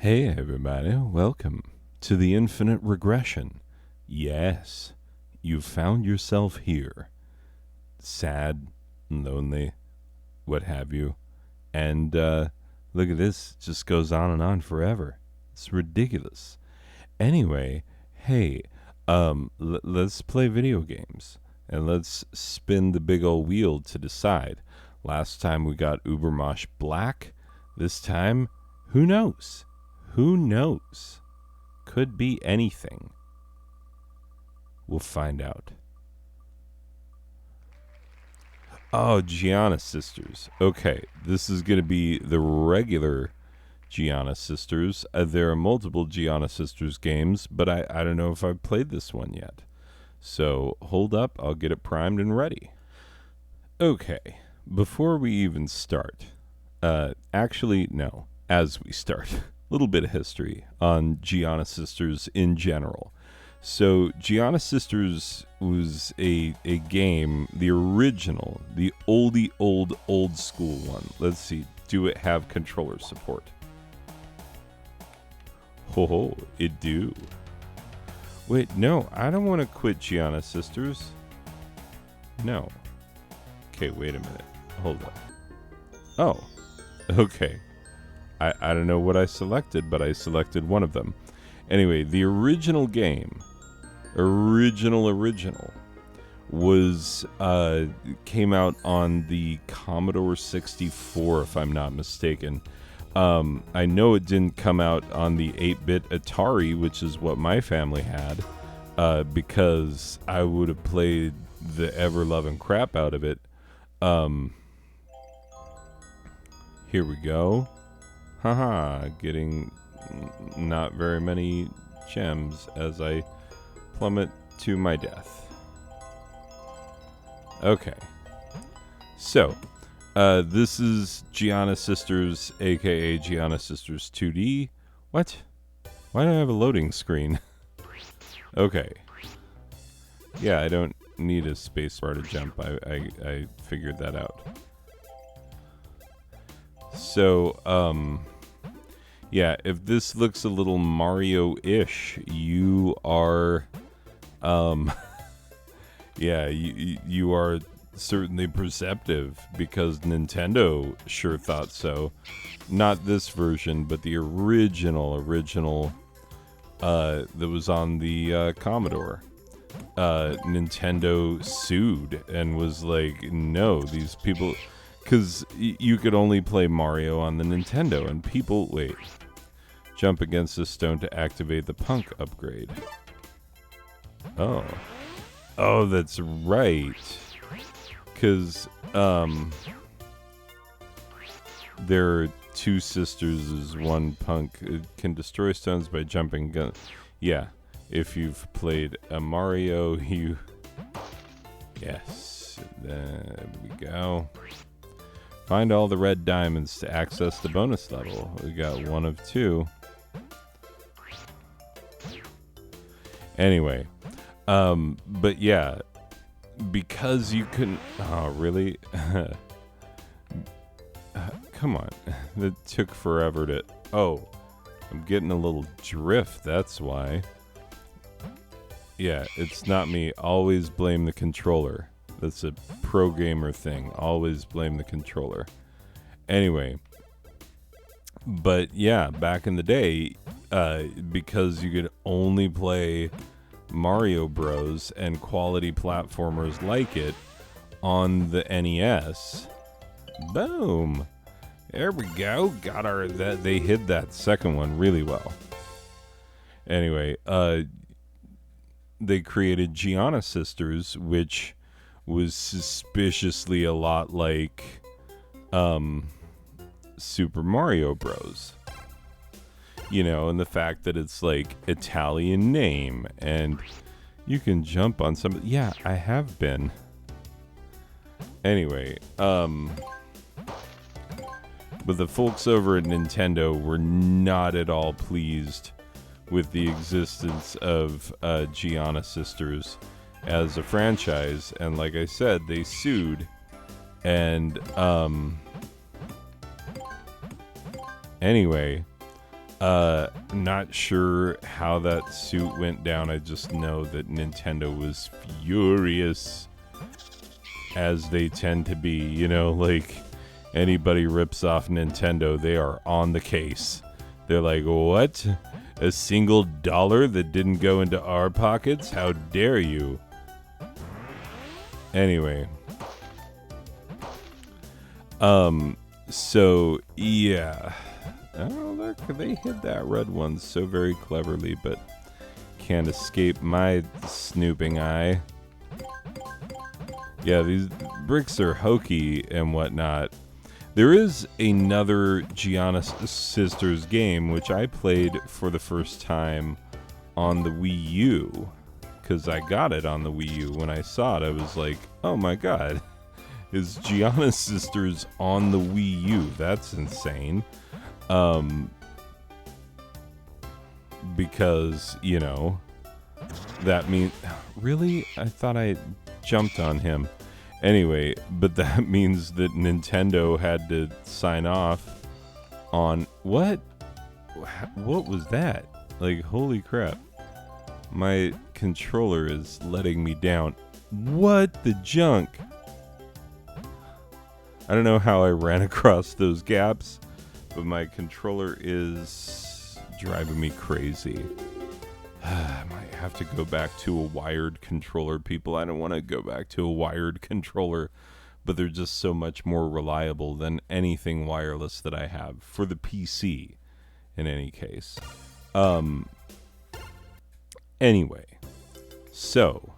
Hey everybody, welcome to the infinite regression. Yes, you've found yourself here. Sad, lonely, what have you. And look at this, just goes on and on forever. It's ridiculous. Anyway, hey, let's play video games. And let's spin the big old wheel to decide. Last time we got Ubermosh Black. This time, who knows? Who knows? Could be anything. We'll find out. Oh, Gianna Sisters. Okay, this is going to be the regular Gianna Sisters. There are multiple Gianna Sisters games, but I don't know if I've played this one yet. So hold up, I'll get it primed and ready. Okay, before we even start, actually, no, as we start. Little bit of history on Gianna Sisters in general. So Gianna Sisters was a game, the original, the old school one. Let's see, do it have controller support? Ho, it do. Wait, no, I don't want to quit Gianna Sisters. No. Okay, wait a minute. Hold up. Oh, okay. I don't know what I selected, but I selected one of them. Anyway, the original game, original, was, came out on the Commodore 64, if I'm not mistaken. I know it didn't come out on the 8-bit Atari, which is what my family had, because I would have played the ever-loving crap out of it. Here we go. Haha, getting not very many gems as I plummet to my death. Okay. So, this is Gianna Sisters, aka Gianna Sisters 2D. What? Why do I have a loading screen? Okay. Yeah, I don't need a spacebar to jump. I figured that out. So, yeah, if this looks a little Mario-ish, you are, yeah, you are certainly perceptive because Nintendo sure thought so. Not this version, but the original, that was on the Commodore. Nintendo sued and was like, no, these people, because you could only play Mario on the Nintendo, and people, wait. Jump against a stone to activate the punk upgrade. Oh. Oh, that's right. Because, there are two sisters as one punk. It can destroy stones by jumping guns. Yeah. If you've played a Mario, you... Yes. There we go. Find all the red diamonds to access the bonus level. We got one of two. Anyway, but yeah, because you couldn't... Oh, really? Come on. That took forever to... Oh, I'm getting a little drift, that's why. Yeah, it's not me. Always blame the controller. That's a pro gamer thing. Always blame the controller. Anyway, but yeah, back in the day, because you could only play Mario Bros. And quality platformers like it on the NES, boom, there we go. Got our that they hid that second one really well. Anyway, they created Gianna Sisters, which was suspiciously a lot like Super Mario Bros. You know, and the fact that it's like Italian name and you can jump on some... Yeah, I have been. Anyway, but the folks over at Nintendo were not at all pleased with the existence of Gianna Sisters as a franchise, and like I said, they sued, and anyway, Not sure how that suit went down. I just know that Nintendo was furious, as they tend to be. You know, like, anybody rips off Nintendo, they are on the case. They're like, what? A single dollar that didn't go into our pockets? How dare you? Anyway. So, yeah. Oh, look, they hid that red one so very cleverly, but can't escape my snooping eye. Yeah, these bricks are hokey and whatnot. There is another Gianna Sisters game, which I played for the first time on the Wii U, because I got it on the Wii U. When I saw it, I was like, oh my god, is Gianna Sisters on the Wii U? That's insane. Because, you know, that means... Really? I thought I jumped on him. Anyway, but that means that Nintendo had to sign off on... What? What was that? Like, holy crap. My controller is letting me down. What the junk? I don't know how I ran across those gaps, but my controller is driving me crazy. I might have to go back to a wired controller, people. I don't want to go back to a wired controller, but they're just so much more reliable than anything wireless that I have for the PC, in any case. Anyway, so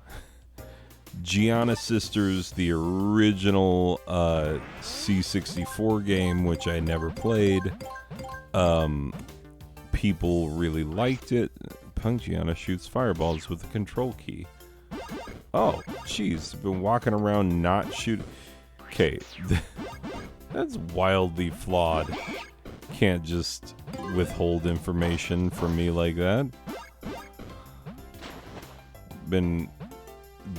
Gianna Sisters, the original C64 game, which I never played. People really liked it. Punk Gianna shoots fireballs with a control key. Oh, jeez, been walking around not shooting. Okay, that's wildly flawed. Can't just withhold information from me like that.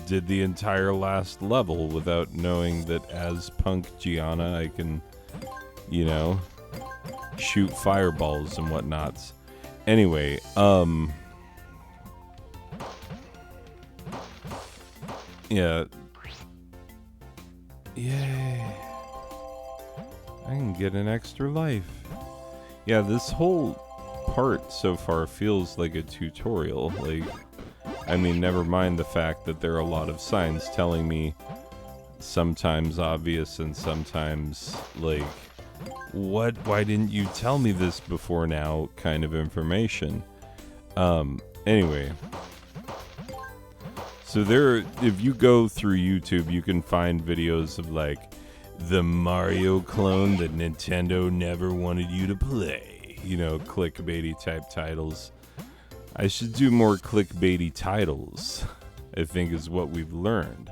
Did the entire last level without knowing that as Punk Gianna I can, you know, shoot fireballs and whatnots. Anyway, yeah. Yay. I can get an extra life. Yeah, this whole part so far feels like a tutorial. Like, I mean, never mind the fact that there are a lot of signs telling me sometimes obvious and sometimes, like, what? Why didn't you tell me this before now kind of information. Anyway. So if you go through YouTube, you can find videos of, like, the Mario clone that Nintendo never wanted you to play. You know, clickbaity type titles. I should do more clickbaity titles, I think is what we've learned.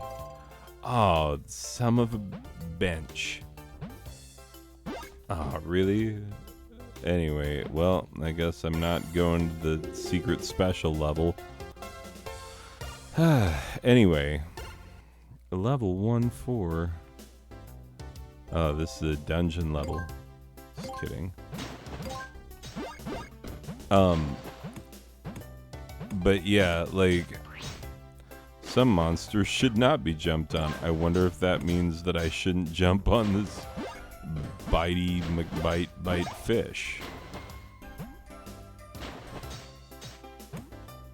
Oh, some of a bench. Oh, really? Anyway, well, I guess I'm not going to the secret special level. Anyway, level 1-4. Oh, this is a dungeon level. Just kidding. But yeah, like, some monsters should not be jumped on. I wonder if that means that I shouldn't jump on this bitey McBite fish.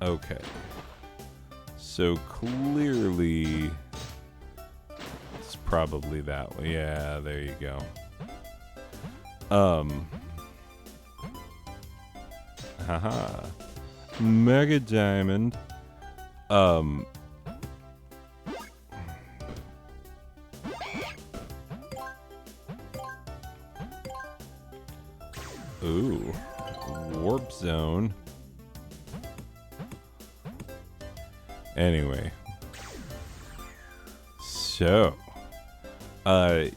Okay. So clearly it's probably that way. Yeah, there you go. Haha. Mega Diamond. Ooh. Warp Zone. Anyway. So.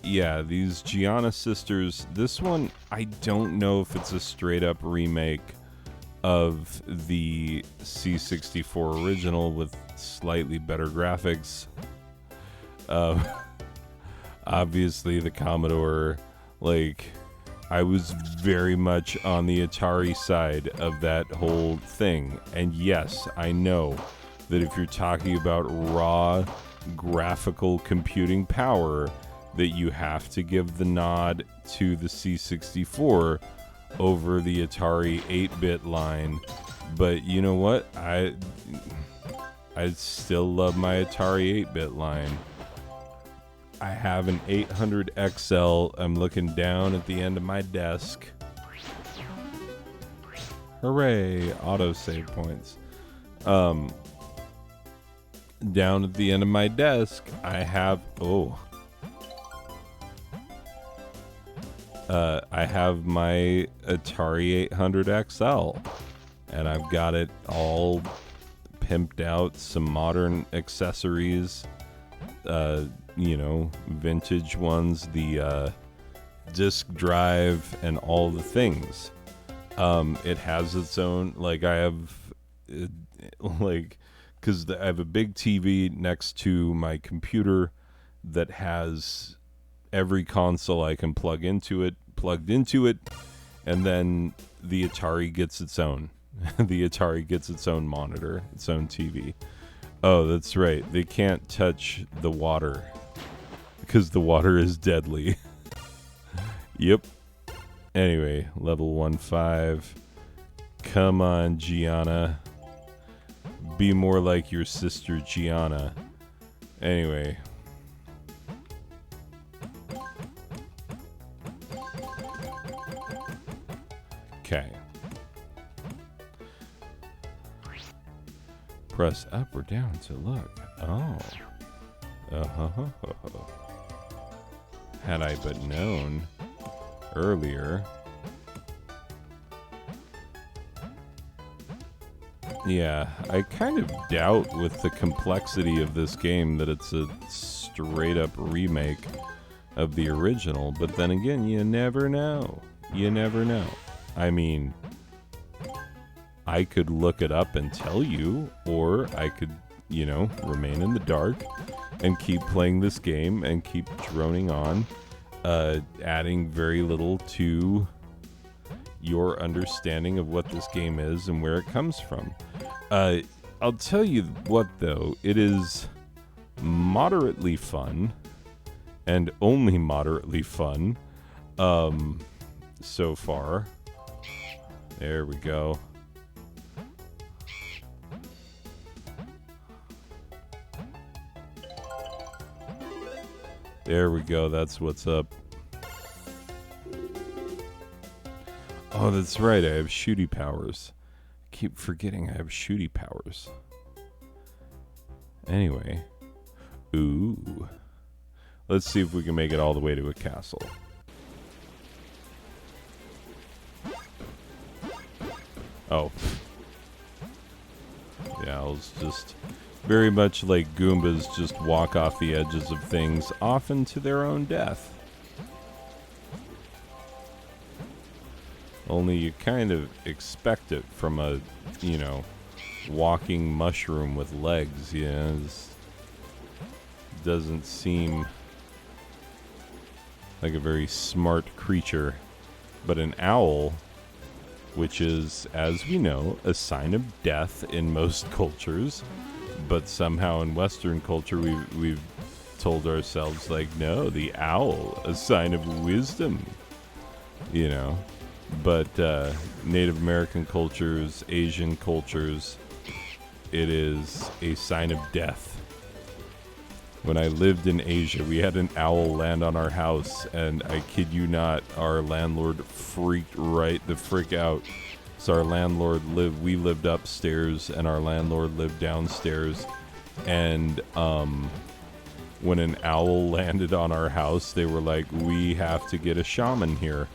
Yeah, these Gianna Sisters. This one, I don't know if it's a straight up remake of the C64 original with slightly better graphics. Obviously, the Commodore, like, I was very much on the Atari side of that whole thing. And yes, I know that if you're talking about raw graphical computing power, that you have to give the nod to the C64 over the Atari 8-bit line. But you know what? I still love my Atari 8-bit line. I have an 800 XL. I'm looking down at the end of my desk. Hooray, autosave points. Down at the end of my desk, I have I have my Atari 800 XL, and I've got it all pimped out, some modern accessories, vintage ones, the disk drive, and all the things. It has its own, because I have a big TV next to my computer that has every console I can plugged into it, and then the Atari gets its own. The Atari gets its own monitor, its own TV. Oh, that's right. They can't touch the water because the water is deadly. Yep. Anyway, level 1-5. Come on, Gianna. Be more like your sister Gianna. Anyway. Okay. Press up or down to look. Oh. Had I but known earlier. Yeah, I kind of doubt with the complexity of this game that it's a straight up remake of the original, but then again, you never know. You never know. I mean, I could look it up and tell you, or I could, remain in the dark and keep playing this game and keep droning on, adding very little to your understanding of what this game is and where it comes from. I'll tell you what, though, it is moderately fun, and only moderately fun, so far. There we go. There we go, that's what's up. Oh, that's right, I have shooty powers. I keep forgetting I have shooty powers. Anyway. Ooh. Let's see if we can make it all the way to a castle. Oh. Yeah, I was just very much like Goombas just walk off the edges of things, often to their own death. Only you kind of expect it from a, walking mushroom with legs, This doesn't seem like a very smart creature. But an owl, which is, as we know, a sign of death in most cultures, but somehow in Western culture we've told ourselves, no, the owl, a sign of wisdom, But Native American cultures, Asian cultures, it is a sign of death. When I lived in Asia, we had an owl land on our house, and I kid you not, our landlord freaked right the frick out. So our landlord we lived upstairs, and our landlord lived downstairs. And when an owl landed on our house, they were like, we have to get a shaman here.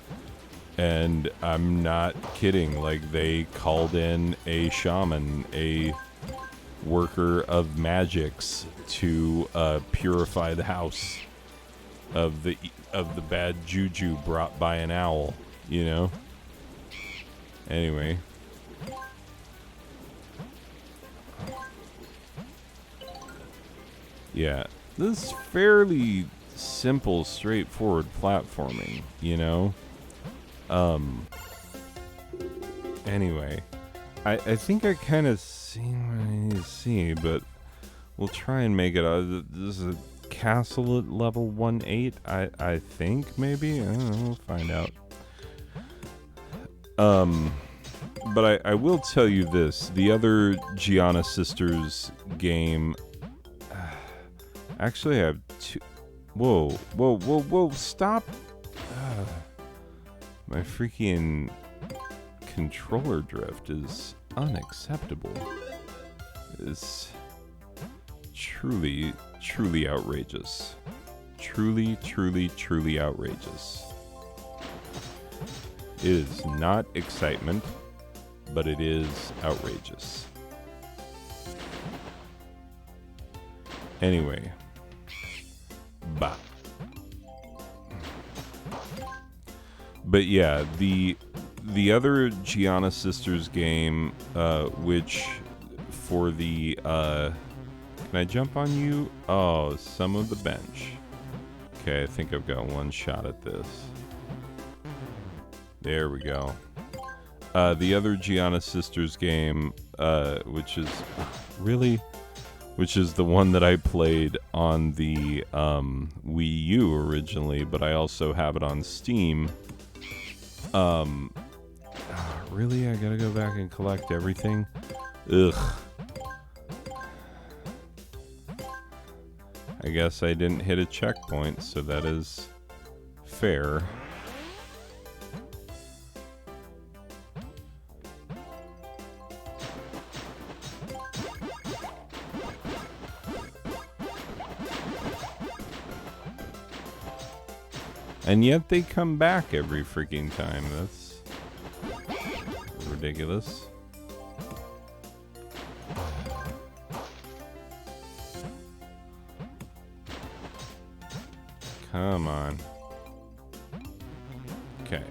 And I'm not kidding, they called in a shaman, a worker of magics, to purify the house of the bad juju brought by an owl, Anyway. Yeah, this is fairly simple, straightforward platforming, Anyway, I think I kind of seen what I need to see, but we'll try and make it. This is a castle at level 1-8. I think maybe. I don't know. We'll find out. But I will tell you this: the other Gianna Sisters game. Actually, I have two. Whoa! Stop! My freaking controller drift is unacceptable. It's truly outrageous. Truly outrageous. It is not excitement, but it is outrageous. Anyway. Bah. But yeah, the other Gianna Sisters game, which for the, can I jump on you? Oh, some of the bench. Okay, I think I've got one shot at this. There we go. The other Gianna Sisters game, which is, really? Which is the one that I played on the Wii U originally, but I also have it on Steam. Really? I gotta go back and collect everything? Ugh. I guess I didn't hit a checkpoint, so that is fair. And yet they come back every freaking time. That's ridiculous. Come on. Okay.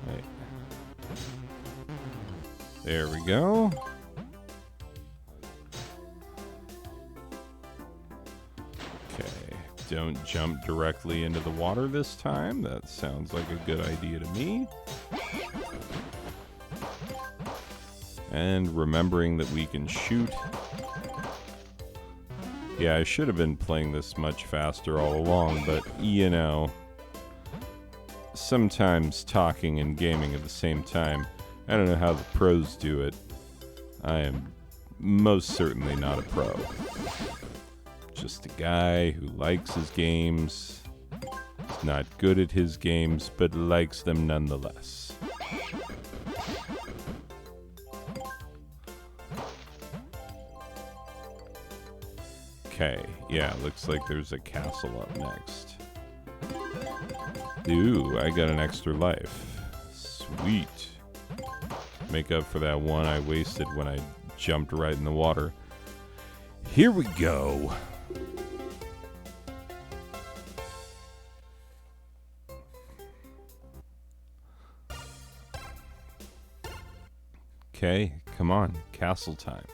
Wait. There we go. Don't jump directly into the water this time. That sounds like a good idea to me. And remembering that we can shoot. Yeah, I should have been playing this much faster all along, but you know, sometimes talking and gaming at the same time. I don't know how the pros do it. I am most certainly not a pro. Just a guy who likes his games, is not good at his games, but likes them nonetheless. Okay, yeah, looks like there's a castle up next. Ooh, I got an extra life. Sweet. Make up for that one I wasted when I jumped right in the water. Here we go. Okay, come on, castle time.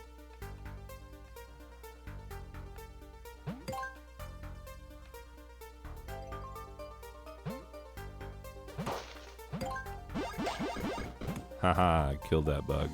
Haha, killed that bug.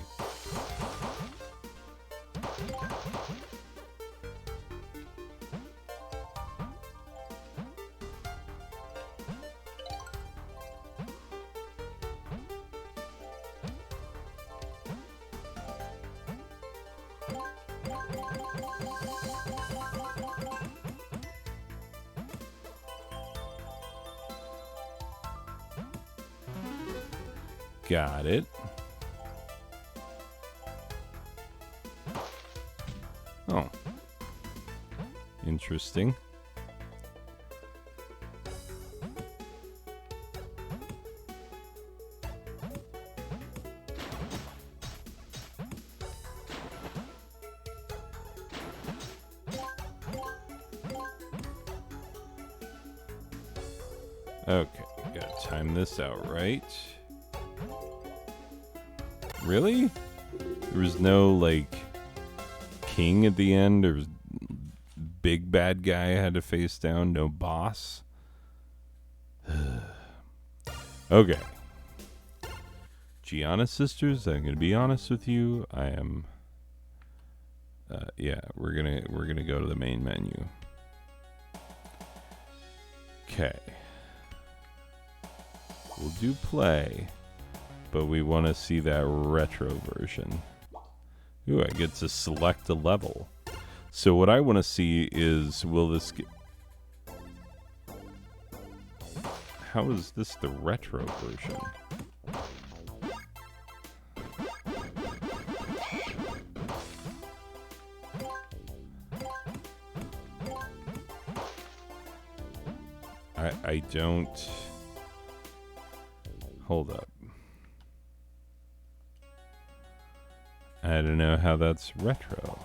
Got it. Oh. Interesting. Okay, gotta time this out right. Really? There was no, like, king at the end, or big bad guy I had to face down, no boss. Okay. Gianna sisters, I'm gonna be honest with you. I am yeah, we're gonna go to the main menu. Okay. We'll do play, but we want to see that retro version. Ooh, I get to select a level. So what I want to see is, will this get... How is this the retro version? I don't... Hold up. I don't know how that's retro.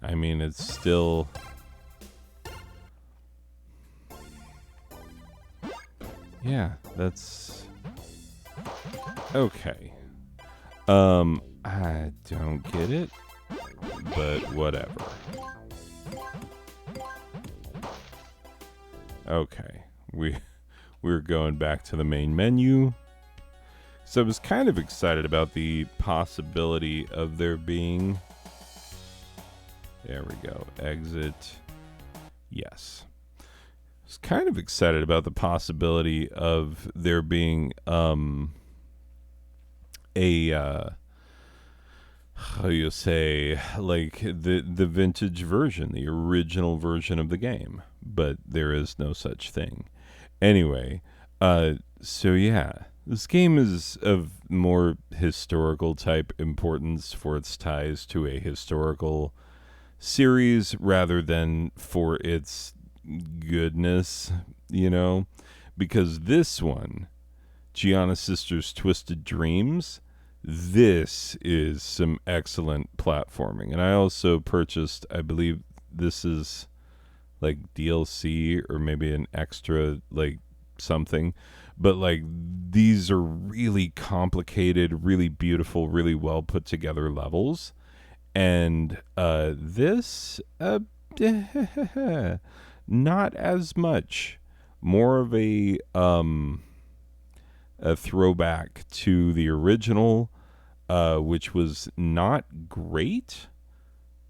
I mean, it's still... Yeah, that's... Okay. I don't get it, but whatever. Okay, we're going back to the main menu. So I was kind of excited about the possibility of there being... There we go. Exit. Yes. I was kind of excited about the possibility of there being how you say, like the vintage version, the original version of the game, but there is no such thing. Anyway, so yeah, this game is of more historical type importance for its ties to a historical series rather than for its goodness, you know, because this one, Gianna Sisters Twisted Dreams, this is some excellent platforming. And I also purchased, I believe this is like DLC or maybe an extra like something, but like these are really complicated, really beautiful, really well put together levels. And this not as much, more of a throwback to the original, which was not great.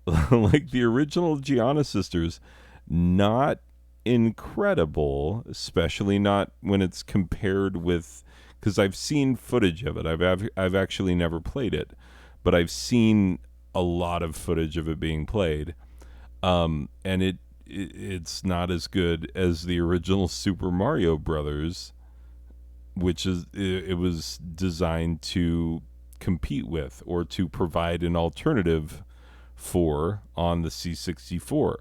Like the original Gianna Sisters, not incredible, especially not when it's compared with, because I've seen footage of it. I've actually never played it, but I've seen a lot of footage of it being played, and it's not as good as the original Super Mario Brothers, which is it was designed to compete with or to provide an alternative for on the C64.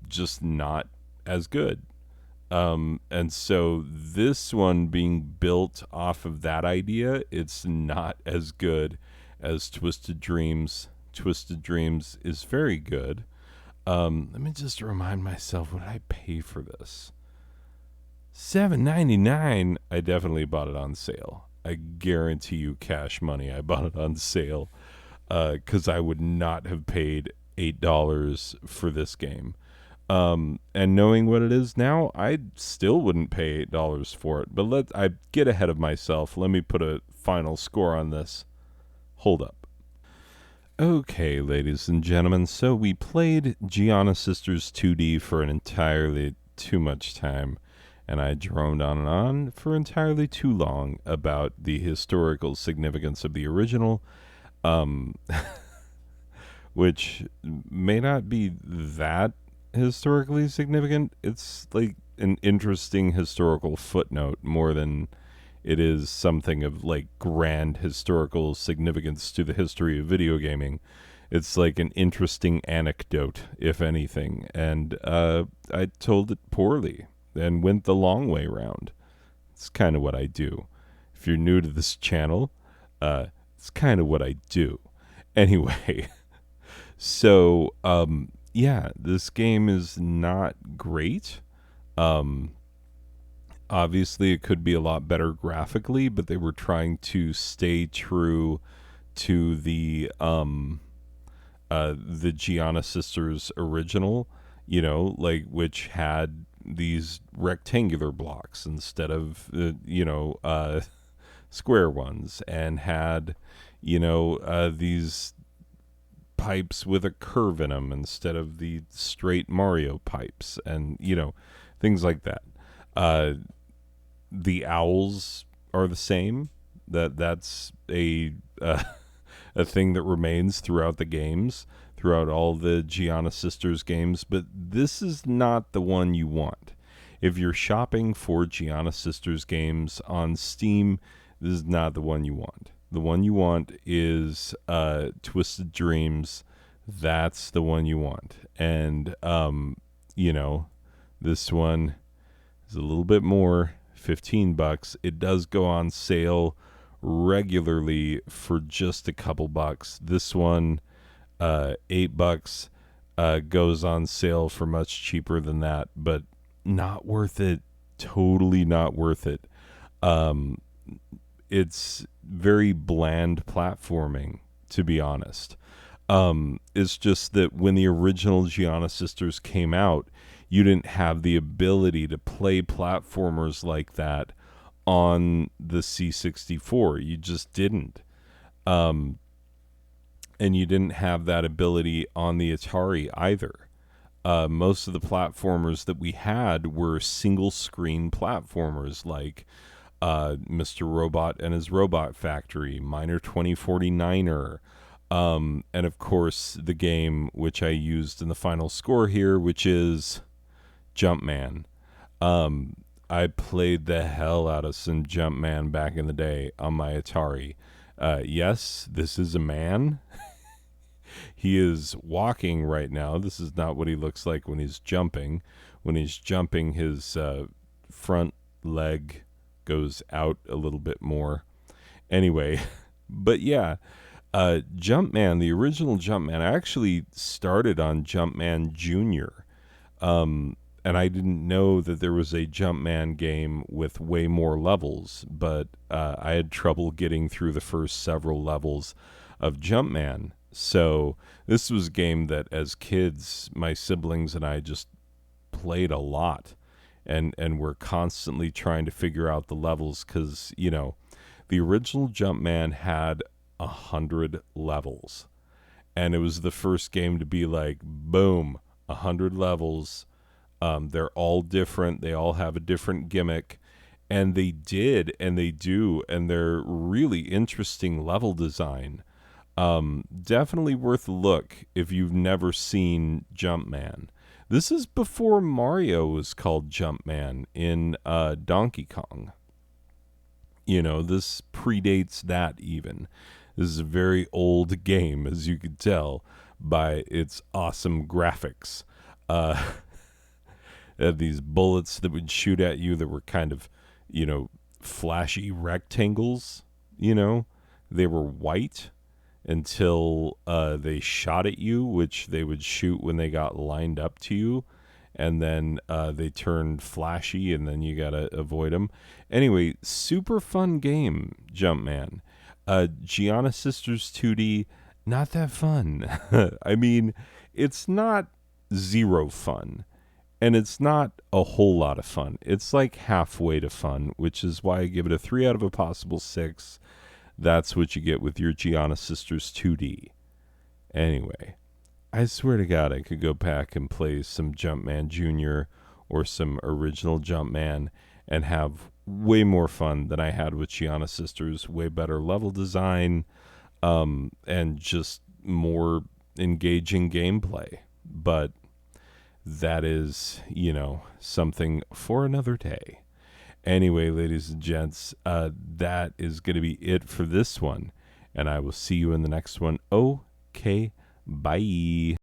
Just not as good. And so this one being built off of that idea, it's not as good as Twisted Dreams. Twisted Dreams is very good. Let me just remind myself, what did I pay for this? $7.99. I definitely bought it on sale. I guarantee you, cash money, I bought it on sale, because I would not have paid $8 for this game. And knowing what it is now, I still wouldn't pay $8 for it. But I get ahead of myself. Let me put a final score on this. Hold up. Okay, ladies and gentlemen, so we played Gianna Sisters 2D for an entirely too much time, and I droned on and on for entirely too long about the historical significance of the original, which may not be that historically significant. It's like an interesting historical footnote more than it is something of like grand historical significance to the history of video gaming. It's like an interesting anecdote, if anything. And I told it poorly and went the long way round. It's kind of what I do. If you're new to this channel, it's kind of what I do. Anyway, so yeah, this game is not great. Um, Obviously, it could be a lot better graphically, but they were trying to stay true to the Gianna sisters original, like which had these rectangular blocks instead of square ones, and had these pipes with a curve in them instead of the straight Mario pipes, and things like that. Uh, the owls are the same. That's a thing that remains throughout the games, throughout all the Gianna Sisters games, but this is not the one you want. If you're shopping for Gianna Sisters games on Steam, this is not the one you want. The one you want is Twisted Dreams. That's the one you want. And, you know, this one is a little bit more, $15. It does go on sale regularly for just a couple bucks. This one, $8, goes on sale for much cheaper than that, but not worth it. Totally not worth it. Um, it's very bland platforming, to be honest. It's just that when the original Gianna Sisters came out, you didn't have the ability to play platformers like that on the C64. You just didn't. Um, and you didn't have that ability on the Atari either. Most of the platformers that we had were single screen platformers like Mr. Robot and His Robot Factory, Miner 2049er, and of course the game which I used in the final score here, which is Jumpman. Um, I played the hell out of some Jumpman back in the day on my Atari. Yes, this is a man. He is walking right now. This is not what he looks like when he's jumping. When he's jumping, his front leg goes out a little bit more. Anyway, but yeah, Jumpman, the original Jumpman, I actually started on Jumpman Junior. And I didn't know that there was a Jumpman game with way more levels, but I had trouble getting through the first several levels of Jumpman. So this was a game that as kids, my siblings and I just played a lot, and we're constantly trying to figure out the levels because, the original Jumpman had 100 levels. And it was the first game to be like, boom, 100 levels. They're all different. They all have a different gimmick. And they did, and they do, and they're really interesting level design. Definitely worth a look if you've never seen Jumpman. This is before Mario was called Jumpman in Donkey Kong. This predates that even. This is a very old game, as you could tell by its awesome graphics. Uh, these bullets that would shoot at you that were kind of, flashy rectangles, They were white until they shot at you, which they would shoot when they got lined up to you. And then they turned flashy, and then you got to avoid them. Anyway, super fun game, Jumpman. Gianna Sisters 2D, not that fun. I mean, it's not zero fun. And it's not a whole lot of fun. It's like halfway to fun, which is why I give it a 3 out of a possible 6. That's what you get with your Gianna Sisters 2D. Anyway, I swear to God, I could go back and play some Jumpman Jr. or some original Jumpman and have way more fun than I had with Gianna Sisters. Way better level design, and just more engaging gameplay. But that is, something for another day. Anyway, ladies and gents, that is going to be it for this one. And I will see you in the next one. Okay, bye.